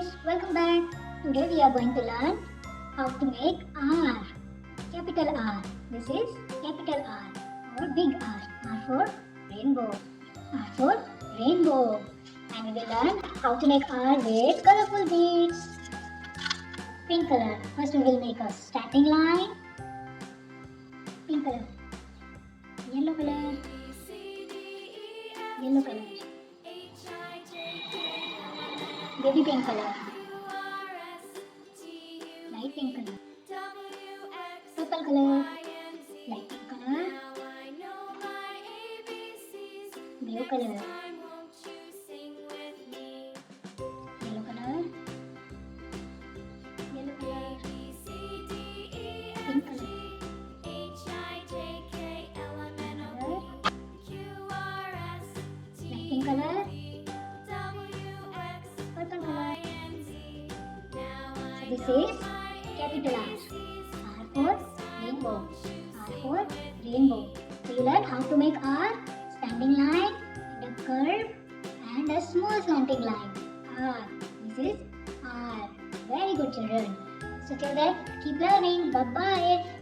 kids, welcome back. Today we are going to learn how to make R, capital R. This is capital R or big R. R for rainbow. R for rainbow. And we will learn how to make R with colorful beads. Pink color. First we will make a standing line. Pink color. Yellow color. Yellow color. Baby pink color. Light pink color. Purple color. Light pink color. Blue color. Yellow color. Yellow color. Pink color. Light pink color. Purple color. So this is capital R. R for rainbow. R for rainbow. So you learn how to make R, standing line, and a curve, and a small slanting line. R. This is R. Very good, children. So till then, keep learning. Bye bye.